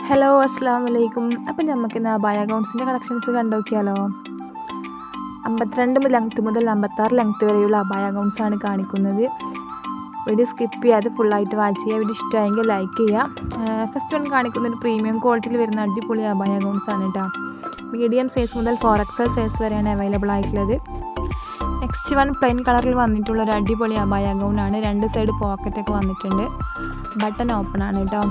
Hello അസ്സാം വലൈക്കും. അപ്പം നമുക്ക് ഇന്ന് അബായ ഗൗൺസിൻ്റെ കളക്ഷൻസ് കണ്ടുനോക്കിയാലോ. 52 ലെങ്ത്ത് മുതൽ 56 ലെങ്ത്ത് വരെയുള്ള അബായ ഗൗൺസാണ് കാണിക്കുന്നത്. വീഡിയോ സ്കിപ്പ് ചെയ്യാതെ ഫുള്ളായിട്ട് വാച്ച് ചെയ്യുക. വീഡിയോ ഇഷ്ടമായെങ്കിൽ ലൈക്ക് ചെയ്യുക. ഫസ്റ്റ് വൺ കാണിക്കുന്നൊരു പ്രീമിയം ക്വാളിറ്റിയിൽ വരുന്ന അടിപൊളി അബായ ഗൗൺസാണ് കേട്ടോ. മീഡിയം സൈസ് മുതൽ 4XL സൈസ് വരെയാണ് അവൈലബിൾ ആയിട്ടുള്ളത്. നെക്സ്റ്റ് വൺ പ്ലെയിൻ കളറിൽ വന്നിട്ടുള്ള ഒരു അടിപൊളി അബായ ഗൗണാണ്. രണ്ട് സൈഡ് പോക്കറ്റൊക്കെ വന്നിട്ടുണ്ട്. ബട്ടൺ ഓപ്പൺ ആണ് കേട്ടോ.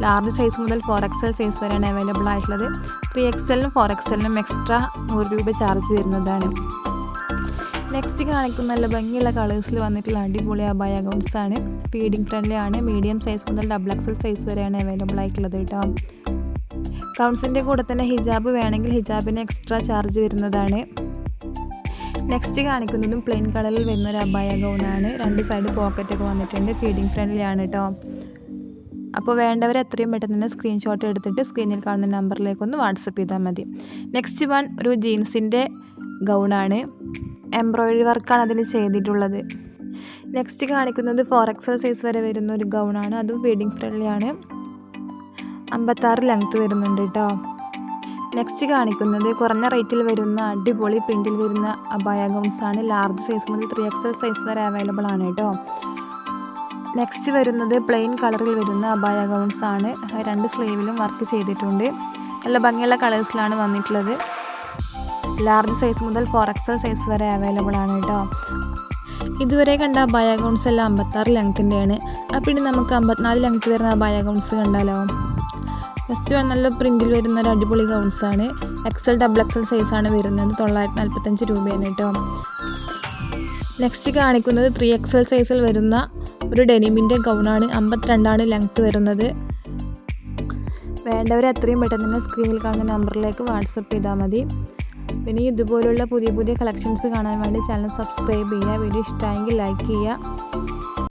ലാർജ് സൈസ് മുതൽ 4XL സൈസ് വരെയാണ് അവൈലബിൾ ആയിട്ടുള്ളത്. 3XLനും 4XLനും എക്സ്ട്രാ 100 രൂപ ചാർജ് വരുന്നതാണ്. നെക്സ്റ്റ് കാണിക്കുന്ന നല്ല ഭംഗിയുള്ള കളേഴ്സിൽ വന്നിട്ടുള്ള അടിപൊളി അബായ ഗൗൺസാണ്. ഫീഡിങ് ഫ്രണ്ട്ലി ആണ്. മീഡിയം സൈസ് മുതൽ XXL സൈസ് വരെയാണ് അവൈലബിൾ ആയിട്ടുള്ളത് കേട്ടോ. ഗൗൺസിൻ്റെ കൂടെ തന്നെ ഹിജാബ് വേണമെങ്കിൽ ഹിജാബിന് എക്സ്ട്രാ ചാർജ് വരുന്നതാണ്. നെക്സ്റ്റ് കാണിക്കുന്നതും പ്ലെയിൻ കളറിൽ വരുന്ന ഒരു അബായ ഗൗണാണ്. രണ്ട് സൈഡ് പോക്കറ്റൊക്കെ വന്നിട്ടുണ്ട്. ഫീഡിങ് ഫ്രണ്ട്ലി ആണ് കേട്ടോ. അപ്പോൾ വേണ്ടവർ എത്രയും പെട്ടെന്ന് തന്നെ സ്ക്രീൻഷോട്ട് എടുത്തിട്ട് സ്ക്രീനിൽ കാണുന്ന നമ്പറിലേക്കൊന്ന് വാട്സപ്പ് ചെയ്താൽ മതി. നെക്സ്റ്റ് വൺ ഒരു ജീൻസിൻ്റെ ഗൗണാണ്. എംബ്രോയിഡറി വർക്കാണ് അതിൽ ചെയ്തിട്ടുള്ളത്. നെക്സ്റ്റ് കാണിക്കുന്നത് 4XL സൈസ് വരെ വരുന്ന ഒരു ഗൗണാണ്. അതും ഫീഡിങ് ഫ്രണ്ട്ലി ആണ്. 56 ലെങ്ത്ത് വരുന്നുണ്ട് കേട്ടോ. നെക്സ്റ്റ് കാണിക്കുന്നത് കുറഞ്ഞ റേറ്റിൽ വരുന്ന അടിപൊളി പ്രിൻറ്റിൽ വരുന്ന അബായ ഗൗൺസാണ്. ലാർജ് സൈസ് മുതൽ 3XL സൈസ് വരെ അവൈലബിൾ ആണ് കേട്ടോ. നെക്സ്റ്റ് വരുന്നത് പ്ലെയിൻ കളറിൽ വരുന്ന അബായ ഗൗൺസാണ്. രണ്ട് സ്ലീവിലും വർക്ക് ചെയ്തിട്ടുണ്ട്. നല്ല ഭംഗിയുള്ള കളേഴ്സിലാണ് വന്നിട്ടുള്ളത്. ലാർജ് സൈസ് മുതൽ 4XL സൈസ് വരെ അവൈലബിൾ ആണ് കേട്ടോ. ഇതുവരെ കണ്ട അബായ ഗൗൺസ് എല്ലാം 56 ലെങ്ത്തിൻ്റെയാണ്. അപ്പോൾ ഇനി നമുക്ക് 54 ലെങ്ത്ത് വരുന്ന അബായ ഗൗൺസ് കണ്ടാലോ. ഫസ്റ്റ് നല്ല പ്രിൻറ്റിൽ വരുന്ന ഒരു അടിപൊളി ഗൗൺസാണ്. XXL സൈസാണ് വരുന്നത്. 945 രൂപയാണ് കേട്ടോ. നെക്സ്റ്റ് കാണിക്കുന്നത് 3XL സൈസിൽ വരുന്ന ഒരു ഡെനിമിൻ്റെ ഗൗണാണ്. 52 ലെങ്ത്ത് വരുന്നത്. വേണ്ടവർ എത്രയും പെട്ടെന്ന് തന്നെ സ്ക്രീനിൽ കാണുന്ന നമ്പറിലേക്ക് വാട്സപ്പ് ചെയ്താൽ മതി. പിന്നെ ഇതുപോലുള്ള പുതിയ കളക്ഷൻസ് കാണാൻ വേണ്ടി ചാനൽ സബ്സ്ക്രൈബ് ചെയ്യുക. വീഡിയോ ഇഷ്ടമായെങ്കിൽ ലൈക്ക് ചെയ്യുക.